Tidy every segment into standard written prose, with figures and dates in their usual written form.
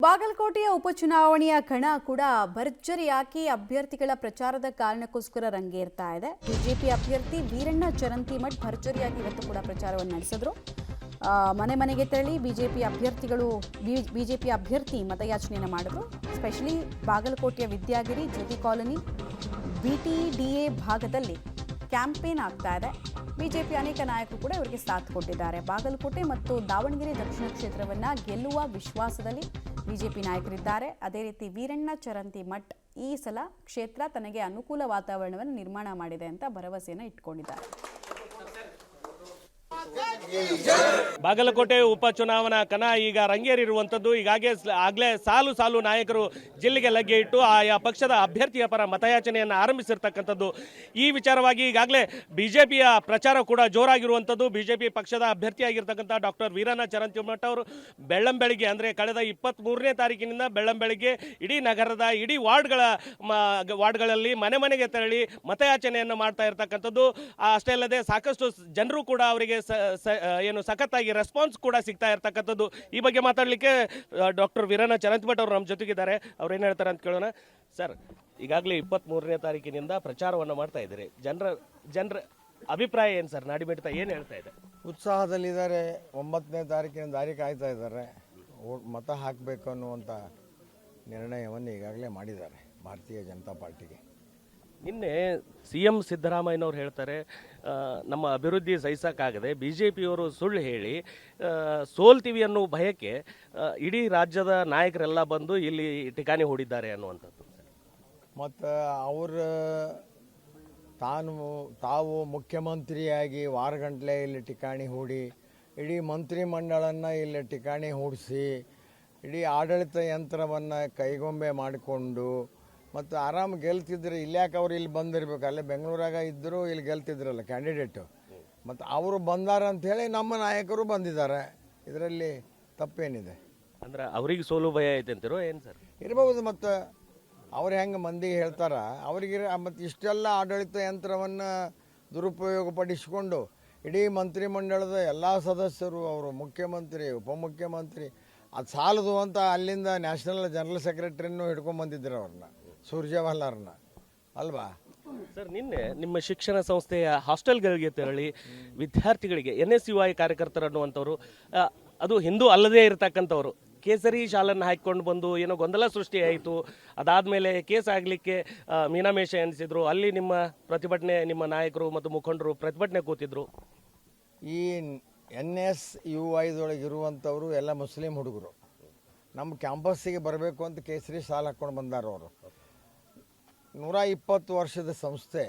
ಬಾಗಲಕೋಟೆಯ ಉಪಚುನಾವಣೆಯ ಕಣ ಕೂಡ ಭರ್ಜರಿಯಾಗಿ ಅಭ್ಯರ್ಥಿಗಳ ಪ್ರಚಾರದ ಕಾರಣಕ್ಕೋಸ್ಕರ ರಂಗೇರ್ತಾ ಇದೆ. ಬಿಜೆಪಿ ಅಭ್ಯರ್ಥಿ ವೀರಣ್ಣ ಚರಂತಿಮಠ್ ಭರ್ಜರಿಯಾಗಿ ಇವತ್ತು ಕೂಡ ಪ್ರಚಾರವನ್ನು ನಡೆಸಿದ್ರು. ಮನೆ ಮನೆಗೆ ತೆರಳಿ ಬಿಜೆಪಿ ಅಭ್ಯರ್ಥಿ ಮತಯಾಚನೆಯನ್ನು ಮಾಡಿದ್ರು. ಸ್ಪೆಷಲಿ ಬಾಗಲಕೋಟೆಯ ವಿದ್ಯಾಗಿರಿ, ಜ್ಯೋತಿ ಕಾಲೋನಿ, BTDA ಭಾಗದಲ್ಲಿ ಕ್ಯಾಂಪೇನ್ ಆಗ್ತಾ ಇದೆ. ಬಿಜೆಪಿ ಅನೇಕ ನಾಯಕರು ಕೂಡ ಇವರಿಗೆ ಸಾಥ್ ಕೊಟ್ಟಿದ್ದಾರೆ. ಬಾಗಲಕೋಟೆ ಮತ್ತು ದಾವಣಗೆರೆ ದಕ್ಷಿಣ ಕ್ಷೇತ್ರವನ್ನು ಗೆಲ್ಲುವ ವಿಶ್ವಾಸದಲ್ಲಿ ಬಿಜೆಪಿ ನಾಯಕರಿದ್ದಾರೆ. ಅದೇ ರೀತಿ ವೀರಣ್ಣ ಚರಂತಿಮಠ್ ಈ ಸಲ ಕ್ಷೇತ್ರ ತನಗೆ ಅನುಕೂಲ ವಾತಾವರಣವನ್ನು ನಿರ್ಮಾಣ ಮಾಡಿದೆ ಅಂತ ಭರವಸೆಯನ್ನು ಇಟ್ಕೊಂಡಿದ್ದಾರೆ. ಬಾಗಲಕೋಟೆ ಉಪಚುನಾವಣಾ ಕಣ ಈಗ ರಂಗೇರಿರುವಂಥದ್ದು. ಆಗಲೇ ಸಾಲು ಸಾಲು ನಾಯಕರು ಜಿಲ್ಲೆಗೆ ಲಗ್ಗೆ ಇಟ್ಟು ಆಯಾ ಪಕ್ಷದ ಅಭ್ಯರ್ಥಿಯ ಪರ ಮತಯಾಚನೆಯನ್ನು ಆರಂಭಿಸಿರ್ತಕ್ಕಂಥದ್ದು. ಈ ವಿಚಾರವಾಗಿ ಈಗಾಗಲೇ ಬಿಜೆಪಿಯ ಪ್ರಚಾರ ಕೂಡ ಜೋರಾಗಿರುವಂಥದ್ದು. ಬಿಜೆಪಿ ಪಕ್ಷದ ಅಭ್ಯರ್ಥಿಯಾಗಿರ್ತಕ್ಕಂಥ ಡಾಕ್ಟರ್ ವೀರಣ್ಣ ಚರಂತಿಮಠ್ ಅವರು ಬೆಳ್ಳಂಬೆಳಗ್ಗೆ ಅಂದರೆ ಕಳೆದ 23ನೇ ತಾರೀಕಿನಿಂದ ಬೆಳ್ಳಂಬೆಳಗ್ಗೆ ಇಡೀ ನಗರದ ಇಡೀ ವಾರ್ಡ್ಗಳಲ್ಲಿ ಮನೆ ಮನೆಗೆ ತೆರಳಿ ಮತಯಾಚನೆಯನ್ನು ಮಾಡ್ತಾ ಇರ್ತಕ್ಕಂಥದ್ದು. ಅಷ್ಟೇ ಅಲ್ಲದೆ ಸಾಕಷ್ಟು ಜನರು ಕೂಡ ಅವರಿಗೆ ಸಖತ್ತಾಗಿ ರೆಸ್ಪಾನ್ಸ್ ಕೂಡ ಸಿಗ್ತಾ ಇರ್ತಕ್ಕಂಥದ್ದು. ಈ ಬಗ್ಗೆ ಮಾತಾಡಲಿಕ್ಕೆ ಡಾಕ್ಟರ್ ವೀರಣ್ಣ ಚರಂತಿಮಠ್ ಅವರು ನಮ್ಮ ಜೊತೆಗಿದ್ದಾರೆ. ಅವ್ರು ಏನು ಹೇಳ್ತಾರೆ ಅಂತ ಕೇಳೋಣ. ಸರ್, ಈಗಾಗಲೇ 23ನೇ ತಾರೀಕಿನಿಂದ ಪ್ರಚಾರವನ್ನು ಮಾಡ್ತಾ ಇದ್ದೀರಿ. ಜನರ ಅಭಿಪ್ರಾಯ ಏನು ಸರ್? ನಾಡಿಮಿಡಿತ ಏನು ಹೇಳ್ತಾ ಇದೆ? ಉತ್ಸಾಹದಲ್ಲಿದ್ದಾರೆ. 9ನೇ ತಾರೀಕಿನ ದಾರಿ ಕಾಯ್ತಾ ಇದ್ದಾರೆ. ಮತ ಹಾಕಬೇಕು ಅನ್ನುವಂಥ ನಿರ್ಣಯವನ್ನು ಈಗಾಗಲೇ ಮಾಡಿದ್ದಾರೆ ಭಾರತೀಯ ಜನತಾ ಪಾರ್ಟಿಗೆ. ನಿನ್ನೆ CM ಸಿದ್ದರಾಮಯ್ಯನವ್ರು ಹೇಳ್ತಾರೆ, ನಮ್ಮ ಅಭಿವೃದ್ಧಿ ಸಹಿಸಕ್ಕಾಗದೆ BJPಯವರು ಸುಳ್ಳು ಹೇಳಿ ಸೋಲ್ತೀವಿ ಅನ್ನೋ ಭಯಕ್ಕೆ ಇಡೀ ರಾಜ್ಯದ ನಾಯಕರೆಲ್ಲ ಬಂದು ಇಲ್ಲಿ ಠಿಕಾಣಿ ಹೂಡಿದ್ದಾರೆ ಅನ್ನುವಂಥದ್ದು. ಮತ್ತು ತಾವು ಮುಖ್ಯಮಂತ್ರಿಯಾಗಿ ವಾರಗಂಟ್ಲೆ ಇಲ್ಲಿ ಠಿಕಾಣಿ ಹೂಡಿ ಇಡೀ ಮಂತ್ರಿಮಂಡಲನ್ನು ಇಲ್ಲಿ ಠಿಕಾಣಿ ಹೂಡಿಸಿ ಇಡೀ ಆಡಳಿತ ಯಂತ್ರವನ್ನು ಕೈಗೊಂಬೆ ಮಾಡಿಕೊಂಡು ಮತ್ತು ಆರಾಮ್ ಗೆಲ್ತಿದ್ರು. ಇಲ್ಯಾಕೆ ಅವ್ರು ಇಲ್ಲಿ ಬಂದಿರ್ಬೇಕು? ಅಲ್ಲೇ ಬೆಂಗಳೂರಾಗ ಇದ್ದರೂ ಇಲ್ಲಿ ಗೆಲ್ತಿದ್ರಲ್ಲ ಕ್ಯಾಂಡಿಡೇಟು. ಮತ್ತು ಅವರು ಬಂದಾರ ಅಂಥೇಳಿ ನಮ್ಮ ನಾಯಕರು ಬಂದಿದ್ದಾರೆ. ಇದರಲ್ಲಿ ತಪ್ಪೇನಿದೆ? ಅಂದ್ರೆ ಅವ್ರಿಗೆ ಸೋಲು ಭಯ ಐತೆ ಅಂತಿರೋ ಏನು ಸರ್? ಇರ್ಬೋದು. ಮತ್ತು ಅವ್ರು ಹೆಂಗೆ ಮಂದಿಗೆ ಹೇಳ್ತಾರ ಅವರಿಗೆ. ಮತ್ತು ಇಷ್ಟೆಲ್ಲ ಆಡಳಿತ ಯಂತ್ರವನ್ನು ದುರುಪಯೋಗಪಡಿಸಿಕೊಂಡು ಇಡೀ ಮಂತ್ರಿಮಂಡಲದ ಎಲ್ಲ ಸದಸ್ಯರು, ಅವರು ಮುಖ್ಯಮಂತ್ರಿ, ಉಪಮುಖ್ಯಮಂತ್ರಿ, ಅದು ಸಾಲದು ಅಂತ ಅಲ್ಲಿಂದ ನ್ಯಾಷನಲ್ ಜನರಲ್ ಸೆಕ್ರೆಟರಿನೂ ಹಿಡ್ಕೊಂಡ್ಬಂದಿದ್ರು ಅವ್ರನ್ನ, ಸುರ್ಜೇವಾಲಾರನ್ನ ಅಲ್ವಾ ಸರ್? ನಿನ್ನೆ ನಿಮ್ಮ ಶಿಕ್ಷಣ ಸಂಸ್ಥೆಯ ಹಾಸ್ಟೆಲ್ಗಳಿಗೆ ತೆರಳಿ ವಿದ್ಯಾರ್ಥಿಗಳಿಗೆ NSUI ಕಾರ್ಯಕರ್ತರು ಅನ್ನುವಂಥವ್ರು, ಅದು ಹಿಂದೂ ಅಲ್ಲದೇ ಇರತಕ್ಕಂಥವ್ರು, ಕೇಸರಿ ಶಾಲನ್ನು ಹಾಕಿಕೊಂಡು ಬಂದು ಏನೋ ಗೊಂದಲ ಸೃಷ್ಟಿಯಾಯಿತು. ಅದಾದಮೇಲೆ ಕೇಸ್ ಆಗಲಿಕ್ಕೆ ಮೀನಾಮೇಷ ಎನಿಸಿದ್ರು. ಅಲ್ಲಿ ನಿಮ್ಮ ನಾಯಕರು ಮತ್ತು ಮುಖಂಡರು ಪ್ರತಿಭಟನೆ ಕೂತಿದ್ರು. ಈ NSUI ಇರುವಂಥವರು ಎಲ್ಲ ಮುಸ್ಲಿಂ ಹುಡುಗರು ನಮ್ಮ ಕ್ಯಾಂಪಸ್ಸಿಗೆ ಬರಬೇಕು ಅಂತ ಕೇಸರಿ ಶಾಲೆ ಹಾಕ್ಕೊಂಡು ಬಂದಾರ. ಅವರು 120 ವರ್ಷದ ಸಂಸ್ಥೆ,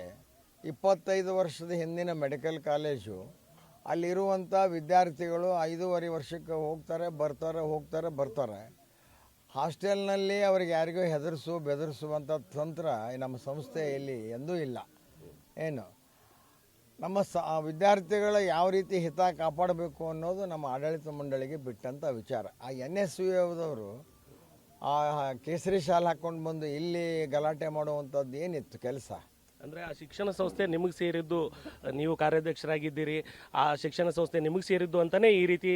25 ವರ್ಷದ ಹಿಂದಿನ ಮೆಡಿಕಲ್ ಕಾಲೇಜು. ಅಲ್ಲಿರುವಂಥ ವಿದ್ಯಾರ್ಥಿಗಳು 5.5 ವರ್ಷಕ್ಕೆ ಬರ್ತಾರೆ. ಹಾಸ್ಟೆಲ್ನಲ್ಲಿ ಅವ್ರಿಗೆ ಯಾರಿಗೂ ಬೆದರಿಸುವಂಥ ತಂತ್ರ ನಮ್ಮ ಸಂಸ್ಥೆಯಲ್ಲಿ ಎಂದೂ ಇಲ್ಲ. ಏನು ನಮ್ಮ ವಿದ್ಯಾರ್ಥಿಗಳ ಯಾವ ರೀತಿ ಹಿತ ಕಾಪಾಡಬೇಕು ಅನ್ನೋದು ನಮ್ಮ ಆಡಳಿತ ಮಂಡಳಿಗೆ ಬಿಟ್ಟಂಥ ವಿಚಾರ. ಆ NSUI ಆ ಕೇಸರಿ ಶಾಲೆ ಹಾಕ್ಕೊಂಡು ಬಂದು ಇಲ್ಲಿ ಗಲಾಟೆ ಮಾಡುವಂಥದ್ದು ಏನಿತ್ತು ಕೆಲಸ? ಅಂದರೆ ಆ ಶಿಕ್ಷಣ ಸಂಸ್ಥೆ ನಿಮಗೆ ಸೇರಿದ್ದು, ನೀವು ಕಾರ್ಯಾಧ್ಯಕ್ಷರಾಗಿದ್ದೀರಿ, ಆ ಶಿಕ್ಷಣ ಸಂಸ್ಥೆ ನಿಮಗೆ ಸೇರಿದ್ದು ಅಂತಲೇ ಈ ರೀತಿ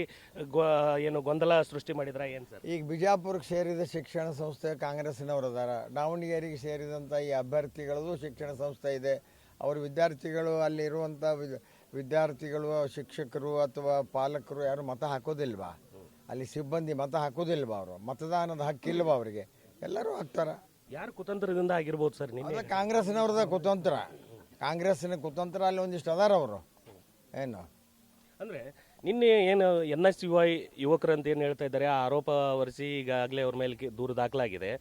ಗೊಂದಲ ಸೃಷ್ಟಿ ಮಾಡಿದ್ರ ಏನು ಸರ್? ಈಗ ಬಿಜಾಪುರಕ್ಕೆ ಸೇರಿದ ಶಿಕ್ಷಣ ಸಂಸ್ಥೆ ಕಾಂಗ್ರೆಸ್ಸಿನವರು ಅದಾರ. ದಾವಣಗೆರೆಗೆ ಸೇರಿದಂಥ ಈ ಅಭ್ಯರ್ಥಿಗಳದ್ದು ಶಿಕ್ಷಣ ಸಂಸ್ಥೆ ಇದೆ. ಅವ್ರ ವಿದ್ಯಾರ್ಥಿಗಳು, ಅಲ್ಲಿರುವಂಥ ವಿದ್ಯಾರ್ಥಿಗಳು, ಶಿಕ್ಷಕರು ಅಥವಾ ಪಾಲಕರು ಯಾರು ಮತ ಹಾಕೋದಿಲ್ವಾ? ಅಲ್ಲಿ ಸಿಬ್ಬಂದಿ ಮತ ಹಾಕೋದಿಲ್ವಾ? ಅವರು ಮತದಾನದ ಹಕ್ಕಿಲ್ವಾ ಅವರಿಗೆ? ಎಲ್ಲರೂ ಹಾಕ್ತಾರೆ. ಯಾರು ಕುತಂತ್ರದಿಂದ ಆಗಿರ್ಬೋದು ಸರ್? ನಿನ್ನೆ ಕಾಂಗ್ರೆಸ್ನವ್ರದ ಕುತಂತ್ರ, ಕಾಂಗ್ರೆಸ್ಸಿನ ಕುತಂತ್ರ. ಅಲ್ಲಿ ಒಂದಿಷ್ಟು ಅದಾರ ಅವರು. ಏನು ಅಂದರೆ ನಿನ್ನೆ ಏನು NSUI ಯುವಕರು ಅಂತ ಏನು ಹೇಳ್ತಾ ಇದ್ದಾರೆ, ಆ ಆರೋಪ ಹೊರಿಸಿ ಈಗಾಗಲೇ ಅವ್ರ ಮೇಲೆ ದೂರು ದಾಖಲಾಗಿದೆ.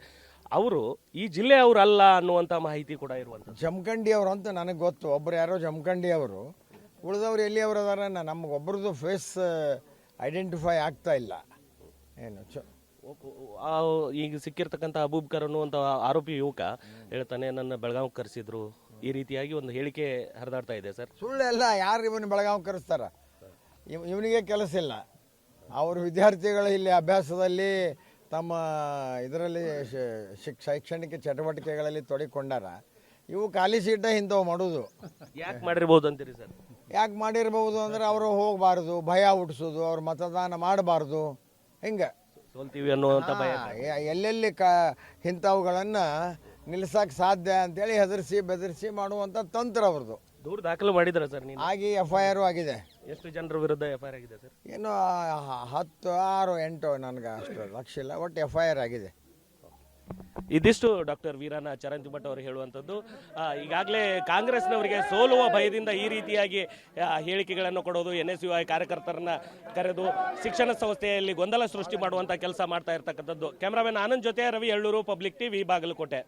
ಅವರು ಈ ಜಿಲ್ಲೆಯವರು ಅಲ್ಲ ಅನ್ನುವಂಥ ಮಾಹಿತಿ ಕೂಡ ಇರುವಂಥ ಜಮಖಂಡಿ ಅವರು ಅಂತ ನನಗೆ ಗೊತ್ತು. ಒಬ್ಬರು ಯಾರೋ ಜಮಖಂಡಿ ಅವರು. ಉಳಿದವ್ರು ಎಲ್ಲಿಯವರು ಅದಾರ? ನಮಗೊಬ್ಬರದ್ದು ಫೇಸ್ ಐಡೆಂಟಿಫೈ ಆಗ್ತಾ ಇಲ್ಲ. ಏನು ಈಗ ಸಿಕ್ಕಿರ್ತಕ್ಕಂಥ ಅಬೂಬ್ಕರ್ ಅನ್ನುವಂಥ ಆರೋಪಿ ಯುವಕ ಹೇಳ್ತಾನೆ, ನನ್ನ ಬೆಳಗಾವಿಗೆ ಕರೆಸಿದ್ರು, ಈ ರೀತಿಯಾಗಿ ಒಂದು ಹೇಳಿಕೆ ಹರಿದಾಡ್ತಾ ಇದೆ ಸರ್. ಸುಳ್ಳೆಲ್ಲ. ಯಾರು ಇವನು ಬೆಳಗಾವಿಗೆ ಕರೆಸ್ತಾರ? ಇವನಿಗೆ ಕೆಲಸ ಇಲ್ಲ. ಅವರು ವಿದ್ಯಾರ್ಥಿಗಳು ಇಲ್ಲಿ ಅಭ್ಯಾಸದಲ್ಲಿ ತಮ್ಮ ಇದರಲ್ಲಿ ಶೈಕ್ಷಣಿಕ ಚಟುವಟಿಕೆಗಳಲ್ಲಿ ತೊಡಗಿಕೊಂಡಾರ. ಇವು ಖಾಲಿ ಸೀಟ ಇಂಥವು ಮಾಡೋದು. ಯಾಕೆ ಮಾಡಿರ್ಬೋದು ಅಂತೀರಿ ಸರ್? ಯಾಕೆ ಮಾಡಿರ್ಬೋದು ಅಂದರೆ ಅವರು ಹೋಗಬಾರ್ದು, ಭಯ ಹುಟ್ಟಿಸೋದು, ಅವ್ರು ಮತದಾನ ಮಾಡಬಾರ್ದು, ಹಿಂಗೆ ಸೋಲ್ತೀವಿ ಅನ್ನುವಂಥ ಭಯ. ಎಲ್ಲೆಲ್ಲಿ ಇಂಥವುಗಳನ್ನು ನಿಲ್ಸಕ್ಕೆ ಸಾಧ್ಯ ಅಂತೇಳಿ ಹೆದರಿಸಿ ಬೆದರಿಸಿ ಮಾಡುವಂಥ ತಂತ್ರ ಅವ್ರದ್ದು. ದೂರು ದಾಖಲು ಮಾಡಿದ್ರ ಸರ್ ನೀವು? ಆಗಿ FIR ಆಗಿದೆ. ಎಷ್ಟು ಜನರ ವಿರುದ್ಧ FIR ಆಗಿದೆ ಸರ್? ಏನು 10, 6, 8 ನನಗೆ ಅಷ್ಟು ಲಕ್ಷ ಇಲ್ಲ, ಒಟ್ಟು FIR ಆಗಿದೆ. ಇದಿಷ್ಟು ಡಾಕ್ಟರ್ ವೀರಣ್ಣ ಚರಂತಿಮಠ ಅವರು ಹೇಳುವಂಥದ್ದು. ಈಗಾಗಲೇ ಕಾಂಗ್ರೆಸ್ನವರಿಗೆ ಸೋಲುವ ಭಯದಿಂದ ಈ ರೀತಿಯಾಗಿ ಹೇಳಿಕೆಗಳನ್ನು ಕೊಡೋದು, NSUI ಕಾರ್ಯಕರ್ತರನ್ನ ಕರೆದು ಶಿಕ್ಷಣ ಸಂಸ್ಥೆಯಲ್ಲಿ ಗೊಂದಲ ಸೃಷ್ಟಿ ಮಾಡುವಂಥ ಕೆಲಸ ಮಾಡ್ತಾ ಇರ್ತಕ್ಕಂಥದ್ದು. ಕ್ಯಾಮ್ರಾಮನ್ ಆನಂದ್ ಜೊತೆ ರವಿ ಎಳ್ಳೂರು, ಪಬ್ಲಿಕ್ TV, ಬಾಗಲಕೋಟೆ.